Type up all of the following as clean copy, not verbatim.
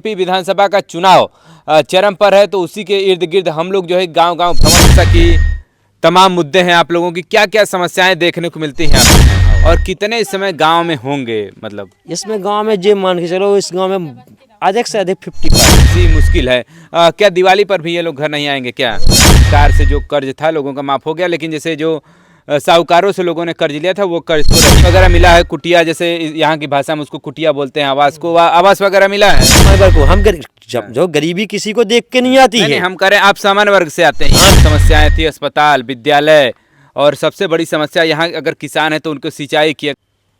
UP विधानसभा का चुनाव चरम पर है, तो उसी के इर्द गिर्द हम लोग जो है गांव-गांव भ्रमण जैसा कि तमाम मुद्दे हैं आप लोगों की क्या-क्या समस्याएं देखने को मिलती हैं आपको और कितने इस समय गांव में होंगे? मतलब इसमें गांव में जे मान के चलो, इस गांव में अधिक से अधिक 50% जी मुश्किल है। क्या दिवाली पर भी ये लोग घर नहीं आएंगे क्या? सरकार से जो कर्ज था लोगों का माफ हो गया, लेकिन जैसे जो साहूकारों से लोगों ने कर्ज लिया था वो कर्ज तो राशि वगैरह मिला है, कुटिया जैसे यहाँ की भाषा में उसको कुटिया बोलते हैं, आवास को आवास वगैरह मिला है। सामान्य वर्ग को हम जो गरीबी किसी को देख के नहीं आती नहीं, है। हम करें आप सामान्य वर्ग से आते हैं। समस्याएं थी अस्पताल, विद्यालय और सबसे बड़ी समस्या यहाँ अगर किसान है तो उनको सिंचाई की।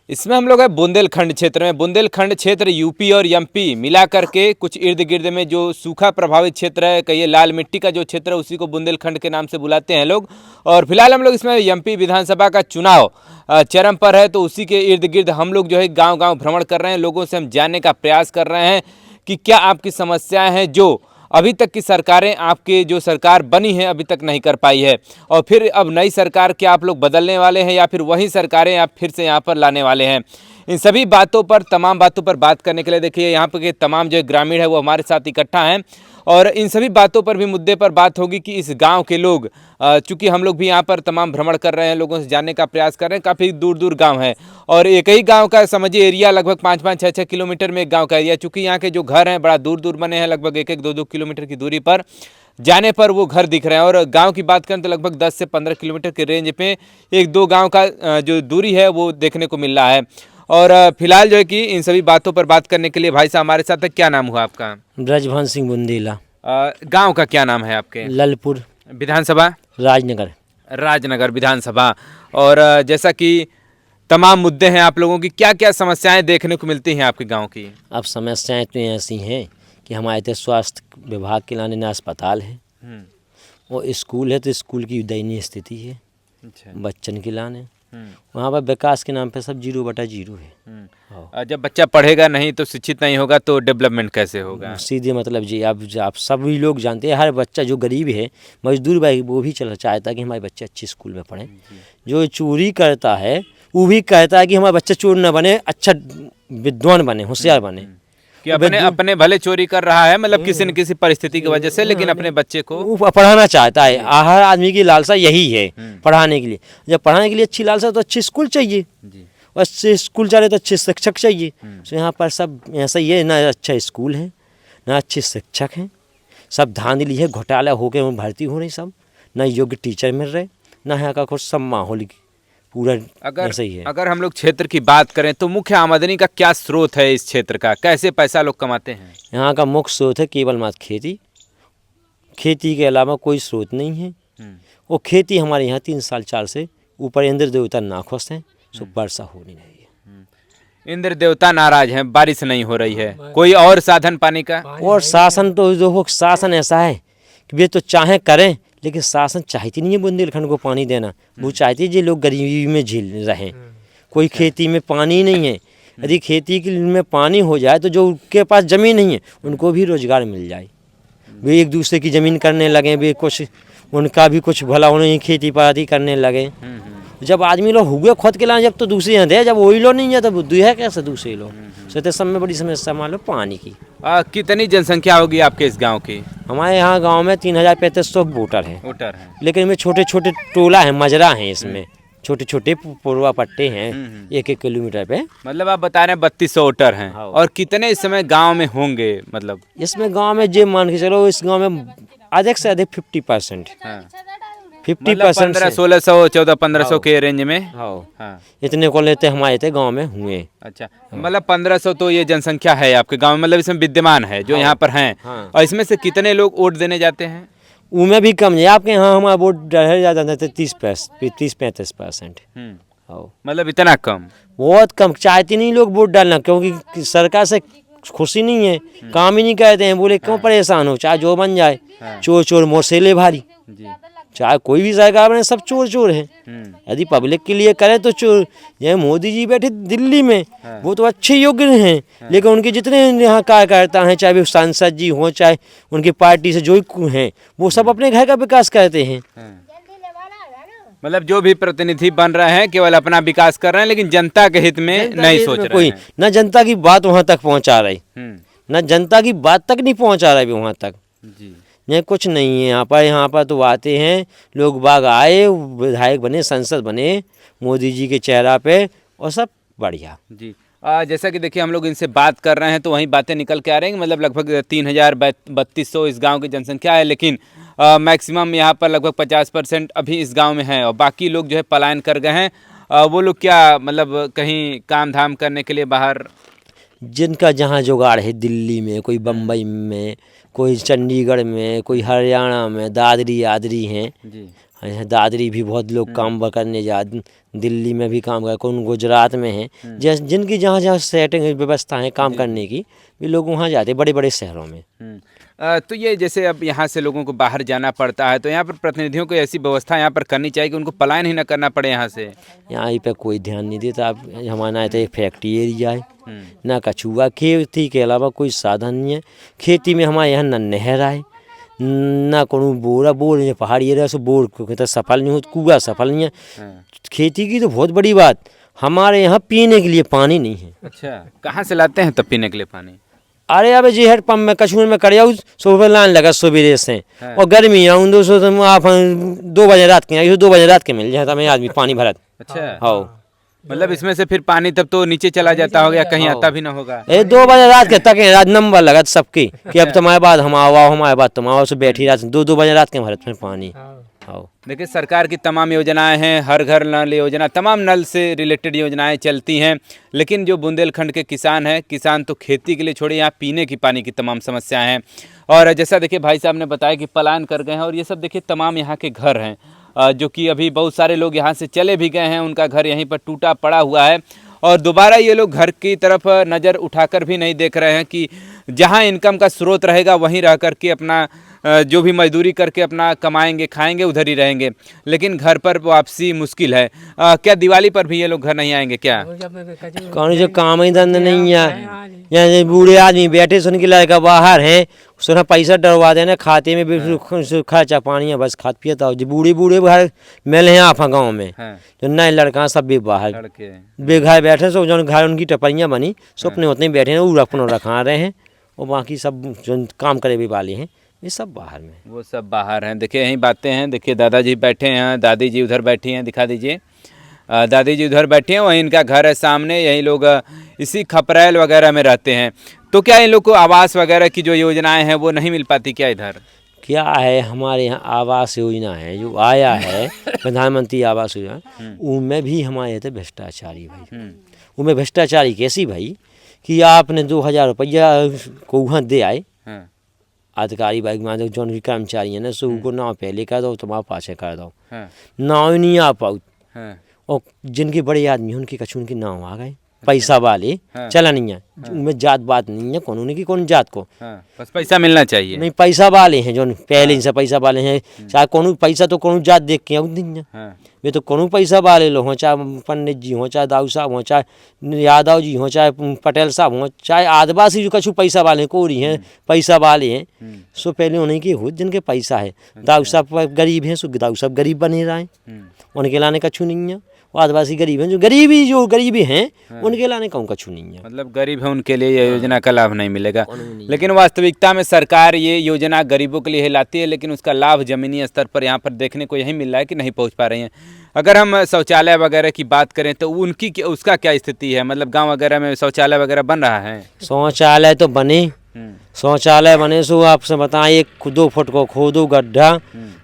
इसमें हम लोग है बुंदेलखंड क्षेत्र में। बुंदेलखंड क्षेत्र यूपी और एमपी मिला करके कुछ इर्द गिर्द में जो सूखा प्रभावित क्षेत्र है, कहिए लाल मिट्टी का जो क्षेत्र है, उसी को बुंदेलखंड के नाम से बुलाते हैं लोग। और फिलहाल हम लोग इसमें एमपी विधानसभा का चुनाव चरम पर है, तो उसी के इर्द गिर्द हम लोग जो है गाँव-गाँव भ्रमण कर रहे हैं, लोगों से हम जानने का प्रयास कर रहे हैं कि क्या आपकी समस्याएं हैं जो अभी तक की सरकारें आपके जो सरकार बनी है अभी तक नहीं कर पाई है, और फिर अब नई सरकार क्या आप लोग बदलने वाले हैं या फिर वही सरकारें आप फिर से यहाँ पर लाने वाले हैं। इन सभी बातों पर, तमाम बातों पर बात करने के लिए देखिए यहाँ पर के तमाम जो ग्रामीण है वो हमारे साथ इकट्ठा हैं, और इन सभी बातों पर भी मुद्दे पर बात होगी कि इस गांव के लोग, चूंकि हम लोग भी यहाँ पर तमाम भ्रमण कर रहे हैं, लोगों से जानने का प्रयास कर रहे हैं, काफ़ी दूर दूर गांव है और एक ही गांव का समझिए एरिया लगभग 5-5, 6-6 किलोमीटर में एक गांव का एरिया, चूंकि यहाँ के जो घर हैं बड़ा दूर दूर बने हैं, लगभग 1-1, 2-2 किलोमीटर की दूरी पर जाने पर वो घर दिख रहे हैं। और गांव की बात करें तो लगभग 10 से 15 किलोमीटर के रेंज पे 1-2 गांव का जो दूरी है वो देखने को मिल रहा है। और फिलहाल जो है कि इन सभी बातों पर बात करने के लिए भाई साहब हमारे साथ है। क्या नाम हुआ आपका? ब्रजभान सिंह बुंदेला। गांव का क्या नाम है आपके? ललपुर। विधानसभा? राजनगर। राजनगर विधानसभा। और जैसा कि तमाम मुद्दे हैं आप लोगों की, क्या-क्या समस्याएं देखने को मिलती हैं आपके गांव की? अब समस्याएं तो ऐसी हैं कि हमारे तो स्वास्थ्य विभाग के लाने ना अस्पताल है और स्कूल है, तो स्कूल की दयनीय स्थिति है। अच्छा। बच्चन के लाने वहाँ पर विकास के नाम पे सब 0/0 है। जब बच्चा पढ़ेगा नहीं तो शिक्षित नहीं होगा तो डेवलपमेंट कैसे होगा? सीधे मतलब जी, अब आप सभी लोग जानते हैं, हर बच्चा जो गरीब है, मजदूर भाई, वो भी चला चाहता है कि हमारे बच्चे अच्छे स्कूल में पढ़ें। जो चोरी करता है वो भी कहता है कि हमारा बच्चा चोर न बने, अच्छा विद्वान बने, होशियार बने। कि अपने भले चोरी कर रहा है, मतलब किसी न किसी परिस्थिति की वजह से, लेकिन अपने बच्चे को वो पढ़ाना चाहता है। हर आदमी की लालसा यही है, पढ़ाने के लिए। जब पढ़ाने के लिए अच्छी लालसा तो अच्छे स्कूल चाहिए, और अच्छे स्कूल जा रहे तो अच्छे शिक्षक चाहिए। तो यहाँ पर सब ऐसा ही है, ना अच्छा स्कूल है ना अच्छे शिक्षक हैं, सब धांधली है, घोटाला होकर भर्ती हो रही सब, ना योग्य टीचर मिल रहे, ना यहाँ का कुछ सब माहौल पूरा ऐसा ही है। अगर हम लोग क्षेत्र की बात करें तो मुख्य आमदनी का क्या स्रोत है इस क्षेत्र का? कैसे पैसा लोग कमाते हैं? यहाँ का मुख्य स्रोत है केवल मात्र खेती। खेती के अलावा कोई स्रोत नहीं है। वो खेती हमारे यहाँ 3 साल 4 से ऊपर इंद्र देवता नाखुश हैं, सो वर्षा हो नहीं रही है। इंद्र देवता नाराज हैं, बारिश नहीं हो रही है। कोई और साधन पानी का? और शासन तो जो शासन ऐसा है कि वे तो चाहे करें, लेकिन शासन चाहती नहीं है बुंदेलखंड को पानी देना। वो चाहती है जो लोग गरीबी में झेल रहे। कोई खेती में पानी नहीं है, यदि खेती में पानी हो जाए तो जो उनके पास ज़मीन नहीं है उनको भी रोजगार मिल जाए, वे एक दूसरे की ज़मीन करने लगे, वे कुछ उनका भी कुछ भला होने, खेती पाती करने लगे। जब आदमी लोग हुए खुद के लाए, जब तो दूसरे यहाँ दे, जब वही लोग नहीं है तब बुद्धि है कैसे दूसरे लोग। तो सब में बड़ी समस्या मान लो पानी की। कितनी जनसंख्या होगी आपके इस गांव की? हमारे यहाँ गांव में 3500 वोटर हैं। लेकिन इनमें छोटे छोटे टोला हैं, मजरा हैं, इसमें छोटे छोटे पुरवा पट्टे हैं 1-1 किलोमीटर पे। मतलब आप बता रहे हैं 3200 वोटर हैं। और कितने इस समय गांव में होंगे? मतलब इसमें गांव में जे मान के चलो, इस गांव में अधिक से अधिक 50%। 50% 1500-1600, 1400-1500 के रेंज में। हाँ, इतने को लेते हमारे थे गांव में हुए। अच्छा, मतलब 1500 तो ये जनसंख्या है आपके गांव में, मतलब इसमें विद्यमान है जो यहाँ पर हैं। और इसमें से कितने लोग वोट देने जाते हैं? उनमें भी कम है। आपके यहाँ हमारा वोट ज़्यादा थे 30-35%। मतलब इतना कम? बहुत कम। चाहते नहीं लोग वोट डालना, क्योंकि सरकार से खुशी नहीं है, काम ही नहीं कहते हैं, बोले क्यों परेशान हो, चाहे जो बन जाए। चोर चोर मोसेले भारी, चाहे कोई भी सरकार बने, सब चोर चोर हैं। यदि पब्लिक के लिए करें तो चोर। ये मोदी जी बैठे दिल्ली में, वो तो अच्छे योग्य हैं, लेकिन उनके जितने यहाँ कार्यकर्ता हैं, चाहे वे सांसद जी हों, चाहे उनकी पार्टी से जो हैं, वो सब अपने घर का विकास करते हैं। मतलब जो भी प्रतिनिधि बन रहे हैं केवल अपना विकास कर रहे हैं, लेकिन जनता के हित में नहीं सोच रहे हैं। कोई ना जनता की बात वहाँ तक पहुँचा रही। ना जनता की बात तक नहीं पहुंचा रहा है वहाँ तक। जी यहाँ कुछ नहीं है यहाँ पर तो आते हैं लोग बाग आए, विधायक बने, संसद बने मोदी जी के चेहरा पे, और सब बढ़िया। जी जैसा कि देखिए हम लोग इनसे बात कर रहे हैं तो वही बातें निकल के आ रही हैं, मतलब लगभग 3,3200 इस गांव की जनसंख्या है, लेकिन मैक्सिमम यहाँ पर लगभग 50% अभी इस गांव में है और बाकी लोग जो है पलायन कर गए हैं। वो लोग क्या मतलब कहीं काम धाम करने के लिए बाहर, जिनका जहाँ जुगाड़ है, दिल्ली में, कोई बम्बई में, कोई चंडीगढ़ में, कोई हरियाणा में, दादरी आदरी हैं। जी यहाँ दादरी भी बहुत लोग काम करने जा, दिल्ली में भी काम कर, कौन गुजरात में है, जिनकी जहाँ जहाँ सेटिंग व्यवस्था है काम करने की, वे लोग वहाँ जाते बड़े बड़े शहरों में। तो ये जैसे अब यहाँ से लोगों को बाहर जाना पड़ता है तो यहाँ पर प्रतिनिधियों को ऐसी व्यवस्था यहाँ पर करनी चाहिए कि उनको पलायन ही ना करना पड़े यहाँ से। यहाँ पे कोई ध्यान नहीं देता। अब हमारा तो एक फैक्ट्री एरिया है, ना कछुआ, खेती के अलावा कोई साधन नहीं है। खेती में हमारे यहाँ न नहर है, ना कोनो बोर है, पहाड़ी एरिया से बोर तो सफल नहीं हो, कुआ सफल नहीं है। खेती की तो बहुत बड़ी बात, हमारे यहाँ पीने के लिए पानी नहीं है। अच्छा, कहाँ से लाते हैं तब पीने के लिए पानी? अरे अब जी हेड पंप में कछुए में कर जाऊँ, सुबह लाइन लगा सवेरे से, और गर्मी आऊँ 200 तो आप 2 बजे रात के आई, 2 बजे रात के मिल जाता मैं आदमी पानी भरत। अच्छा हाँ, मतलब इसमें से फिर पानी तब तो नीचे चला जाता होगा, कहीं आता भी ना होगा। 2 बजे रात के तक रात नंबर लगा सबकी कि अब तुम्हारे बाद हम आओ, हमारे बाद तुम आओ, से बैठी रात 2 बजे रात के भरत में पानी। हाँ, देखिए सरकार की तमाम योजनाएं हैं, हर घर नल योजना, तमाम नल से रिलेटेड योजनाएं चलती हैं, लेकिन जो बुंदेलखंड के किसान हैं, किसान तो खेती के लिए छोड़े यहाँ पीने की पानी की तमाम समस्याएं हैं। और जैसा देखिए भाई साहब ने बताया कि पलायन कर गए हैं और ये सब देखिए तमाम यहाँ के घर हैं, जो कि अभी बहुत सारे लोग यहाँ से चले भी गए हैं, उनका घर यहीं पर टूटा पड़ा हुआ है और दोबारा ये लोग घर की तरफ नज़र उठाकर भी नहीं देख रहे हैं कि जहाँ इनकम का स्रोत रहेगा वहीं रह कर के अपना जो भी मजदूरी करके अपना कमाएंगे खाएंगे उधर ही रहेंगे, लेकिन घर पर वापसी मुश्किल है। क्या दिवाली पर भी ये लोग घर नहीं आएंगे क्या? कौन जो काम ही धंधा नहीं है, यहाँ बूढ़े आदमी बैठे सुन के लड़का बाहर हैं, सुना पैसा डरवा देना खाते में भी खर्चा पानी है, बस खात पियता हो। जो बूढ़े बूढ़े घर मिले हैं आप गाँव में, जो नए लड़का सब भी बाहर बेघर बैठे, सो जो घर उनकी टपरियाँ बनी सो अपने उतने बैठे हैं, वो अपना रखा रहे हैं, और बाकी सब जो काम करे भी वाले हैं ये सब बाहर में, वो सब बाहर हैं। देखिए यही बातें हैं, देखिए दादाजी बैठे हैं, दादी जी उधर बैठी हैं, दिखा दीजिए, दादी जी उधर बैठी हैं, वहीं इनका घर है सामने, यही लोग इसी खपरेल वगैरह में रहते हैं। तो क्या इन लोग को आवास वगैरह की जो योजनाएं हैं वो नहीं मिल पाती क्या इधर? क्या है हमारे यहाँ आवास योजना है जो आया है प्रधानमंत्री आवास योजना, उनमें भी हमारे यहाँ भ्रष्टाचारी भाई, उनमें भ्रष्टाचारी कैसी भाई कि आपने 2000 रुपया को वहाँ दे आए अधिकारी भाई मान जो कर्मचारी है ना, सो उनको नाव पहले कर दो, तुम्हारे पाछे कर दो, नाव नहीं आ पाओ, और जिनके बड़े आदमी हैं उनके कछु उनके नाव आ गए, पैसा वाले चला नहीं है, उनमें जात बात नहीं है, कौन की कौन जात को, बस पैसा मिलना चाहिए, नहीं पैसा वाले हैं जो पहले इनसे पैसा वाले हैं, चाहे कौन पैसा तो कौन जात देख के नहीं है, वे तो कौन पैसा वाले लोग हों, चाहे पंडित जी हों, चाहे दाऊ साहब हों, चाहे यादव जी हों, चाहे पटेल साहब हों, चाहे आदिवासी जो कछु पैसा वाले हैं, कोरी हैं पैसा वाले हैं, सो पहले उन्हीं के हो जिनके पैसा है। दाऊ साहब गरीब हैं, सो दाऊ साहब गरीब बने रहे, उनके लाने कछु नहीं है, आदिवासी गरीब हैं जो गरीबी हैं उनके लाने कहूँ कछु नहीं है, मतलब गरीब है उनके लिए ये योजना का लाभ नहीं मिलेगा। लेकिन वास्तविकता में सरकार ये योजना गरीबों के लिए लाती है, लेकिन उसका लाभ जमीनी स्तर पर यहाँ पर देखने को यही मिल रहा है कि नहीं पहुँच पा रही हैं। अगर हम शौचालय वगैरह की बात करें तो उनकी उसका क्या स्थिति है, मतलब गाँव वगैरह में शौचालय वगैरह बन रहा है? शौचालय तो बने, शौचालय बने सो आपसे बताएं 2 फुट को खोदो गड्ढा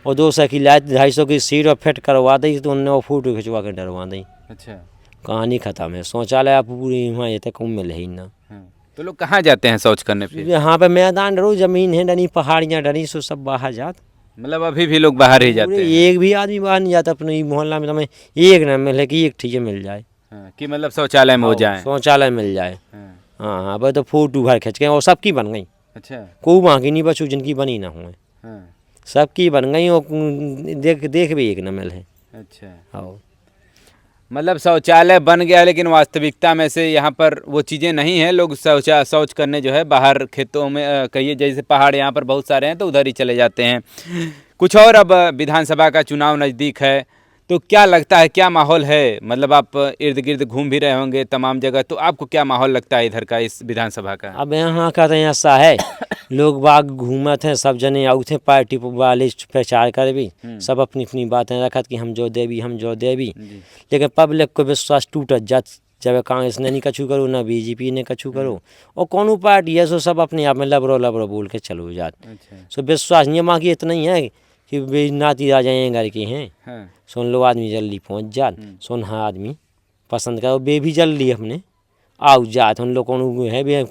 और 200 की लाइट 250 की सीट और फिट करवा दी तो उन्होंने फोटो खिंचवा के डरवा दी। अच्छा, कहानी खत्म है। शौचालय आप पूरी वहाँ ये तक मिले ही ना, तो लोग कहाँ जाते हैं शौच करने फिर? यहाँ पे मैदान डरो, जमीन है डरी, पहाड़ियाँ डरी, सो सब बाहर जाते, मतलब अभी भी लोग बाहर ही जाते हैं? एक भी आदमी बाहर नहीं जाता अपने मोहल्ला में, तुम्हें एक न मिले कि एक ठीक मिल जाए, कि मतलब शौचालय में हो जाए, शौचालय मिल जाए। हाँ हाँ, अब तो फोटो भर खींच के और सबकी बन गई। अच्छा, कोई वहाँ की नहीं बचू जिनकी बनी ना हुए, सबकी बन गई और देख भी एक न मिल है। अच्छा, हाँ, मतलब शौचालय बन गया लेकिन वास्तविकता में से यहाँ पर वो चीज़ें नहीं हैं। लोग शौच करने जो है बाहर खेतों में, कहिए जैसे पहाड़ यहाँ पर बहुत सारे हैं तो उधर ही चले जाते हैं। कुछ और, अब विधानसभा का चुनाव नज़दीक है तो क्या लगता है, क्या माहौल है? मतलब आप इर्द गिर्द घूम भी रहे होंगे तमाम जगह, तो आपको क्या माहौल लगता है इधर का, इस विधानसभा का? अब यहाँ का तो ऐसा है, लोग बाग घूमत हैं, सब जने आउट हैं पार्टी वाले प्रचार कर भी, सब अपनी अपनी बातें रखत कि हम जो देवी हम जो देवी, लेकिन पब्लिक को विश्वास टूटत जात। जब कांग्रेस ने नहीं कछू करो, ना बीजेपी ने कछू करो, और कौन पार्टी है सो सब अपने आप में लबरो लबरो बोल के चलो जात। सो विश्वास नहीं है, माँ की इतना ही है कि वे नाती राजा घर के हैं, सुन लो आदमी जल्दी पहुँच जात, सुन हाँ आदमी पसंद करो, बे भी जल्दी अपने आओ जात। उन लोग कौन है भी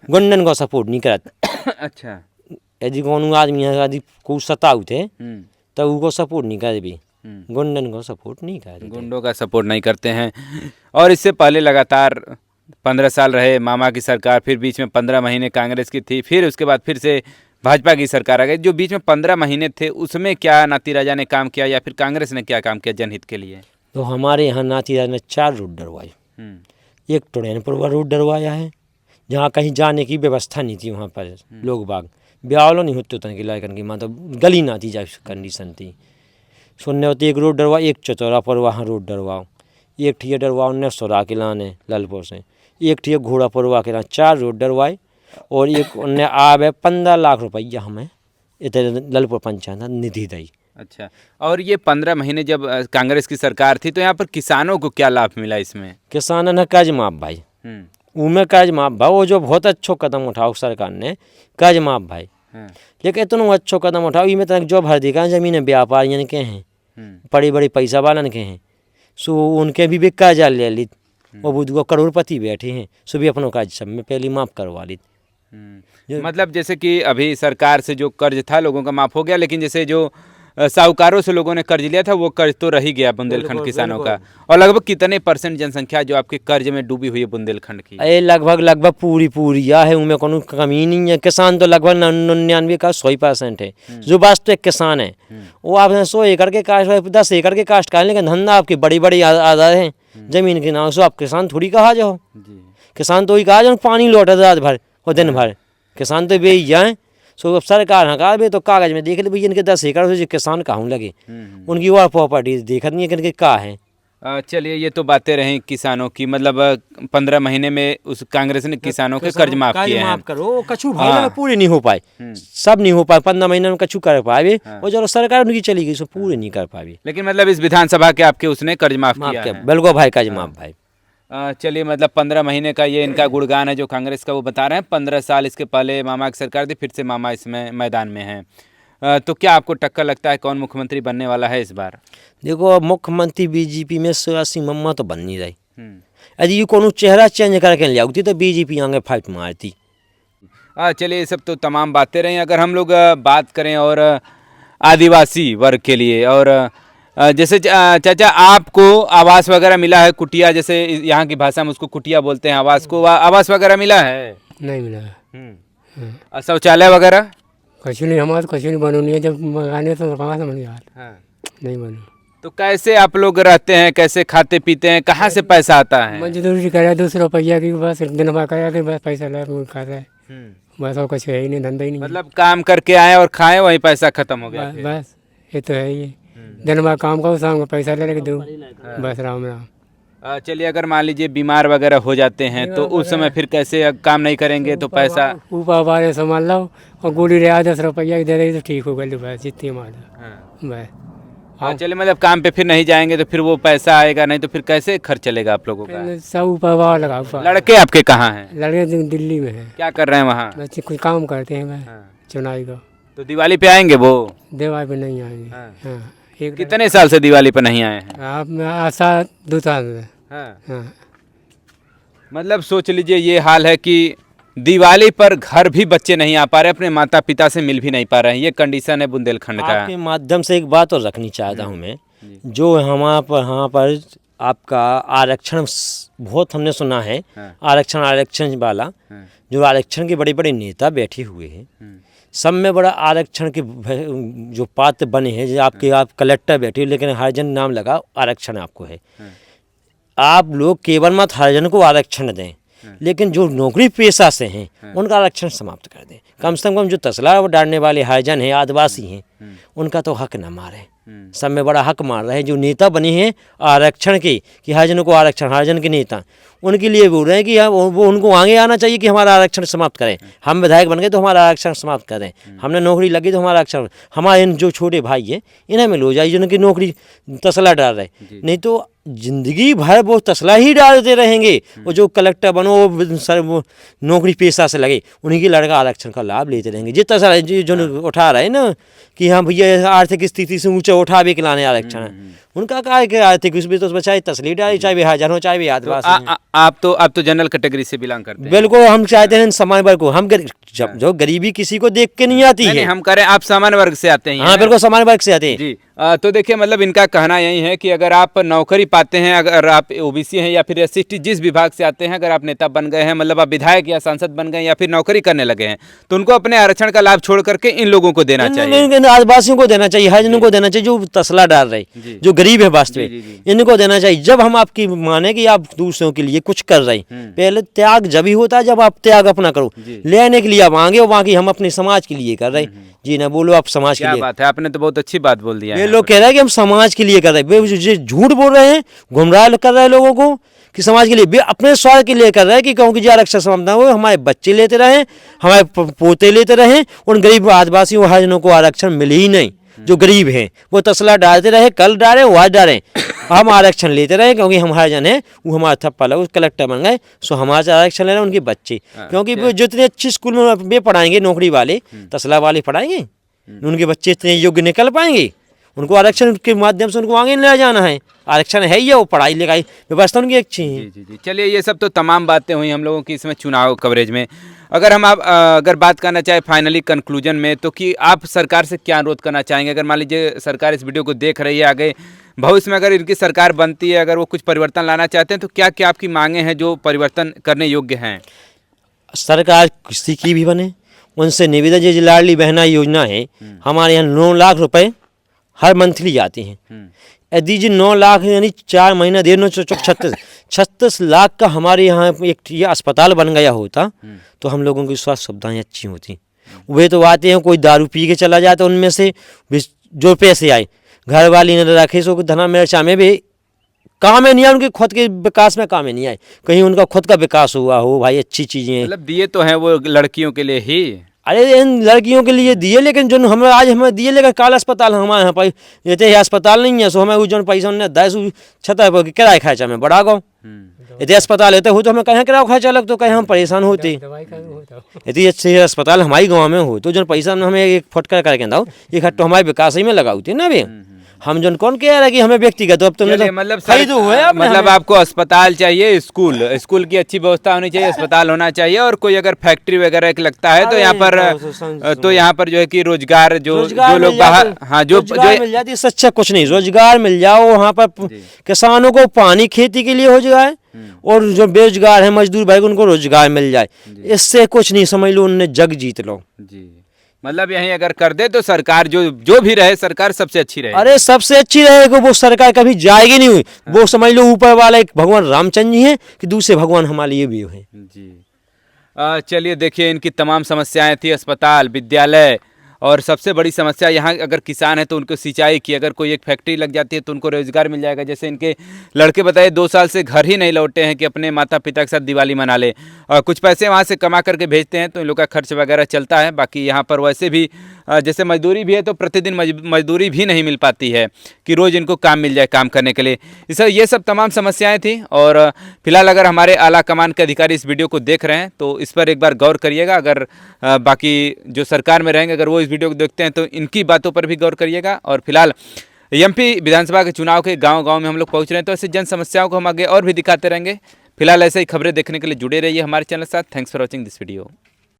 गुंडन को सपोर्ट नहीं करत। अच्छा, यदि कौन आदमी है यदि को सताऊ थे तो उनको सपोर्ट नहीं करे भी, गुंडन को सपोर्ट नहीं करे, गुंडों का सपोर्ट नहीं करते हैं। और इससे पहले लगातार 15 साल रहे मामा की सरकार, फिर बीच में 15 महीने कांग्रेस की थी, फिर उसके बाद फिर से भाजपा की सरकार आ गई। जो बीच में 15 महीने थे उसमें क्या नाती राजा ने काम किया या फिर कांग्रेस ने क्या काम किया जनहित के लिए? तो हमारे यहाँ नाती राजा ने 4 रोड डरवाए। एक टोड़ैनपुर रोड डरवाया है, जहाँ कहीं जाने की व्यवस्था नहीं थी, वहाँ पर लोग बाग ब्यावलो नहीं होते उतने की लायकन की, माँ तो गली ना थी, जब कंडीशन थी सुनने होती। एक रोड डरवा, एक चतौरा पर वहाँ रोड डरवाओ, एक ठिया डरवाओ ने सोरा के लाने ललपुर से, एक ठिया घोड़ा परवा के लाने, 4 रोड डरवाए। और एक उनने आवे 15 लाख रुपया हमें इधर ललपुर पंचायत निधि दी। अच्छा, और ये 15 महीने जब कांग्रेस की सरकार थी तो यहाँ पर किसानों को क्या लाभ मिला इसमें? किसानों ने कर्ज माफ भाई, उनमें कर्ज माफ भाई, वो जो बहुत अच्छो कदम उठाओ सरकार ने, कर्ज माफ भाई। लेकिन इतना अच्छो कदम उठाओ, इनमें तक जो भर दी का जमीन व्यापारियन के हैं, बड़ी बड़ी पैसा वालन के हैं, सो उनके भी कर्जा ले ली, वो बुध करोड़पति बैठे हैं, सो भी अपनों कर्ज सब में पहले माफ करवा ली। मतलब जैसे कि अभी सरकार से जो कर्ज था लोगों का माफ हो गया, लेकिन जैसे जो साहूकारों से लोगों ने कर्ज लिया था वो कर्ज तो रह ही गया बुंदेलखंड किसानों का। और लगभग कितने % जनसंख्या जो आपके कर्ज में डूबी हुई है बुंदेलखंड की? अरे लगभग पूरी है, उनमें कोनो कमी नहीं है। किसान तो लगभग 99 का 100% है, जो वास्तविक किसान है वो आप 100 एकड़ के काश्त, 10 एकड़ के काश्त कर, लेकिन धंधा आपकी बड़ी बड़ी आधार है जमीन के नाम से, आप किसान थोड़ी कहा जाओ। किसान तो ही कहा जाओ पानी लौटे रात भर और दिन भर, किसान तो बेच जाए। सो अब सरकार हका भी तो कागज में देख ले भैया इनके 10 एकड़ से किसान कहाँ लगे, उनकी और प्रॉपर्टी देखत नहीं है कि क्या है। चलिए, ये तो बातें रहीं किसानों की। मतलब 15 महीने में उस कांग्रेस ने किसानों के कर्ज माफ किए हैं। करो कछु भाई पूरे नहीं हो पाए, सब नहीं हो पाए, 15 महीने में कछु कर पाए, और चलो सरकार उनकी चली गई, सो पूरे नहीं कर पाए। लेकिन मतलब इस विधानसभा के आपके उसने कर्ज माफ किया? बिल्कुल भाई, कर्ज माफ भाई। चलिए, मतलब 15 महीने का ये इनका गुणगान है जो कांग्रेस का, वो बता रहे हैं 15 साल इसके पहले मामा की सरकार थी, फिर से मामा इसमें मैदान में हैं। तो क्या आपको टक्कर लगता है कौन मुख्यमंत्री बनने वाला है इस बार? देखो, मुख्यमंत्री बीजेपी में सियासी मम्मा तो बन नहीं रही, यदि ये कोनो चेहरा चेंज करके ले आती तो बीजेपी आगे फाइट मारती। चलिए, ये सब तो तमाम बातें रहीं। अगर हम लोग बात करें और आदिवासी वर्ग के लिए, और जैसे चाचा आपको आवास वगैरह मिला है, कुटिया जैसे यहाँ की भाषा में उसको कुटिया बोलते हैं, आवास को, आवास वगैरह मिला है? नहीं मिला है। शौचालय वगैरह कुछ नहीं, हमारा कुछ नहीं बनो नहीं है, जब मंगाने तो कहाँ से बन यार। नहीं बनो। तो कैसे आप लोग रहते हैं, कैसे खाते पीते हैं, कहाँ से पैसा आता है? मजदूरी करे 200 रुपया की, बस एक दिन बाद करे बस पैसा ला खाता है, बस और कुछ है ही नहीं, धंधा ही नहीं। मतलब काम करके आए और खाएं, वही पैसा खत्म हो गया? बस ये तो है ही, दिन बाद काम करो, शाम को पैसा ले लेके दूँ, बस राम राम। चलिए, अगर मान लीजिए बीमार वगैरह हो जाते हैं तो उस समय फिर कैसे, काम नहीं करेंगे तो पैसा? ऊपर बारे संभाल लो, और गोली रहा 10 रुपया दे रही तो ठीक हो गई, बस जितनी मार बस। चलिए, मतलब काम पे फिर नहीं जाएंगे तो फिर वो पैसा आएगा नहीं, तो फिर कैसे खर्च चलेगा आप लोगों का? सब ऊपर लगा। लड़के आपके कहाँ हैं? लड़के दिल्ली में हैं। क्या कर रहे हैं वहाँ? बच्चे कुछ काम करते हैं चुनाई का। तो दिवाली पे आएंगे वो? दिवाली पे नहीं आएंगे। कितने साल से दिवाली पे नहीं आए हैं? आप आशा 2 साल से। मतलब सोच लीजिए ये हाल है कि दिवाली पर घर भी बच्चे नहीं आ पा रहे, अपने माता पिता से मिल भी नहीं पा रहे हैं, ये कंडीशन है बुंदेलखंड का। आपके माध्यम से एक बात और रखनी चाहता हूँ मैं, जो यहाँ पर आपका आरक्षण बहुत हमने सुना है, आरक्षण वाला, जो आरक्षण के बड़े बड़े नेता बैठे हुए हैं, सब में बड़ा आरक्षण के जो पात्र बने हैं, जो आपके आप कलेक्टर बैठे, लेकिन हरिजन नाम लगा आरक्षण आपको है। आप लोग केवल मत हरिजन को आरक्षण दें, लेकिन जो नौकरी पेशा से हैं उनका आरक्षण समाप्त कर दें। कम से कम जो तसला डालने वाले हरिजन हैं, आदिवासी हैं, उनका तो हक न मारें। सब में बड़ा हक मार रहे हैं। जो नेता बने हैं आरक्षण के कि हरिजनों को आरक्षण, हरिजन के नेता उनके लिए बोल रहे हैं कि वो उनको आगे आना चाहिए कि हमारा आरक्षण समाप्त करें। हम विधायक बन गए तो हमारा आरक्षण समाप्त करें, हमने नौकरी लगी तो हमारा आरक्षण, हमारे इन जो छोटे भाई हैं इन्हें मिल हो जाए जिनकी नौकरी तसला डाल रहे, नहीं तो जिंदगी भर वो तसला ही डालते रहेंगे। और जो कलेक्टर बनो वो नौकरी पेशा से लगे उन्हीं की लड़का आरक्षण का लाभ लेते रहेंगे। जो तसला जो उठा रहे हैं ना कि हाँ भैया आर्थिक स्थिति से ऊंचा उठा भी खिलाने आरक्षण है, उनका क्या है कि आर्थिक उसमें तो चाहे तसली डाली, चाहे हरिजन हो, चाहे आदिवासी। आप तो जनरल कैटेगरी से बिलोंग करते हैं। बिल्कुल, हम चाहते हैं सामान्य वर्ग को, हम जो गरीबी किसी को देख के नहीं आती है। हम कह रहे हैं आप सामान्य वर्ग से आते हैं। हाँ बिल्कुल, सामान्य वर्ग से आते हैं जी। तो देखिए मतलब इनका कहना यही है कि अगर आप नौकरी पाते हैं, अगर आप ओबीसी हैं या फिर SC/ST जिस विभाग से आते हैं, अगर आप नेता बन गए हैं, मतलब आप विधायक या सांसद बन गए या फिर नौकरी करने लगे हैं, तो उनको अपने आरक्षण का लाभ छोड़ करके इन लोगों को देना चाहिए, आदिवासियों को देना चाहिए, हरिजनों को देना चाहिए, जो तसला डाल रहे, जो गरीब है वास्तविक, इनको देना चाहिए। जब हम आपकी माने कि आप दूसरों के लिए कुछ कर रहे, पहले त्याग जब ही होता है जब आप त्याग अपना करो, लेने के लिए आप आगे, और बाकी हम अपने समाज के लिए कर रहे। जी ना, बोलो आप समाज के लिए। बात है, आपने तो बहुत अच्छी बात बोल दिया। ये लोग कह रहे हैं कि हम समाज के लिए कर रहे हैं, वे झूठ बोल रहे हैं, गुमराह कर रहे हैं लोगों को कि समाज के लिए, वे अपने स्वार्थ के लिए कर रहे हैं कि क्योंकि जो आरक्षण समाप्त हो हमारे बच्चे लेते रहे, हमारे पोते लेते रहे, उन गरीब आदिवासियों हरिजनों को आरक्षण मिले ही नहीं। जो गरीब हैं वो तसला डालते रहे, कल डाले वो आज डालें, हम आरक्षण लेते रहे क्योंकि हम हरिजन हैं, वो हमारा थप्पा लगा, कलेक्टर बन गए, सो हमारे आरक्षण ले रहे उनके बच्चे, क्योंकि वो जितने अच्छे स्कूल में वे पढ़ाएंगे, नौकरी वाले तसला वाले पढ़ाएंगे, उनके बच्चे इतने योग्य निकल पाएंगे, उनको आरक्षण के माध्यम से उनको आगे ले जाना है। आरक्षण है ही है, वो पढ़ाई लिखाई व्यवस्था उनकी अच्छी है। जी। चलिए ये सब तो तमाम बातें हुई हम लोगों की इसमें चुनाव कवरेज में। अगर हम आप अगर बात करना चाहे फाइनली कंक्लूजन में, तो कि आप सरकार से क्या अनुरोध करना चाहेंगे? अगर मान लीजिए सरकार इस वीडियो को देख रही है, आगे भविष्य में अगर इनकी सरकार बनती है, अगर वो कुछ परिवर्तन लाना चाहते हैं, तो क्या क्या आपकी मांगे हैं जो परिवर्तन करने योग्य हैं? सरकार किसी की भी बने, उनसे निवेदन, जो लाडली बहना योजना है हमारे यहाँ 9 लाख रुपए हर मंथली आते हैं। यदि जी 9 लाख यानी 4 महीना 36 लाख का हमारे यहाँ एक ये अस्पताल बन गया होता तो हम लोगों की स्वास्थ्य सुविधाएं अच्छी होती। वे तो आते हैं, कोई दारू पी के चला जाता, उनमें से जो पैसे आए घर वाली ने रखे, सो धना मिर्चा में भी काम में नहीं आए, उनके खुद के विकास में काम में नहीं आए, कहीं उनका खुद का विकास हुआ हो। भाई अच्छी चीज़ें मतलब दिए तो हैं वो लड़कियों के लिए ही, अरे इन लड़कियों के लिए दिए, लेकिन जो हमें आज हमें दिए, लेकर काल अस्पताल हमारे यहाँ पर ये अस्पताल नहीं है, सो हमें जो पैसा उन्हें 10 छता किराया खर्चा में बढ़ा गो। यदि अस्पताल होते हो तो हमें कहीं किराया खर्चा लगता, कहीं हम परेशान होते। यदि अच्छे अस्पताल हमारे गाँव में हो तो जो पैसा हमें एक फटकार करके दाओ, एक हट्टो हमारे विकास ही में लगाते ना भी। हम जो कौन कह रहा है कि हमें व्यक्तिगत, अब तुमने तो मतलब खरीद हुआ, मतलब आपको अस्पताल चाहिए, स्कूल की अच्छी व्यवस्था होनी चाहिए, अस्पताल होना चाहिए, और कोई अगर फैक्ट्री वगैरह लगता है तो यहाँ पर जो है कि रोजगार जो लोग बाहर, हाँ जो मिल जाती है, सच्चा कुछ नहीं, रोजगार मिल जाओ वहाँ पर, किसानों को पानी खेती के लिए हो जाए, और जो बेरोजगार है मजदूर भाई उनको रोजगार मिल जाए, इससे कुछ नहीं, समझ लो उन्होंने जग जीत लो जी। मतलब यही अगर कर दे तो सरकार जो भी रहे, सरकार सबसे अच्छी रहे। अरे सबसे अच्छी रहेगी, वो सरकार कभी जाएगी नहीं हुई, वो समझ लो ऊपर वाला एक भगवान रामचंद्र जी हैं कि दूसरे भगवान हमारे लिए भी हैं जी। चलिए देखिए, इनकी तमाम समस्याएं थी, अस्पताल, विद्यालय, और सबसे बड़ी समस्या यहाँ अगर किसान है तो उनको सिंचाई की, अगर कोई एक फैक्ट्री लग जाती है तो उनको रोजगार मिल जाएगा। जैसे इनके लड़के बताए 2 साल से घर ही नहीं लौटे हैं कि अपने माता पिता के साथ दिवाली मना ले, और कुछ पैसे वहाँ से कमा करके भेजते हैं तो इन लोग का खर्च वगैरह चलता है। बाकी यहाँ पर वैसे भी जैसे मजदूरी भी है तो प्रतिदिन मजदूरी भी नहीं मिल पाती है कि रोज़ इनको काम मिल जाए काम करने के लिए। ये सब तमाम समस्याएँ थी, और फिलहाल अगर हमारे आला कमान के अधिकारी इस वीडियो को देख रहे हैं तो इस पर एक बार गौर करिएगा। अगर बाकी जो सरकार में रहेंगे अगर वो इस वीडियो को देखते हैं तो इनकी बातों पर भी गौर करिएगा। और फिलहाल MP विधानसभा के चुनाव के गांव-गांव में हम लोग पहुंच रहे हैं, तो ऐसे जन समस्याओं को हम आगे और भी दिखाते रहेंगे। फिलहाल ऐसे ही खबरें देखने के लिए जुड़े रहिए हमारे चैनल के साथ। Thanks for watching this video.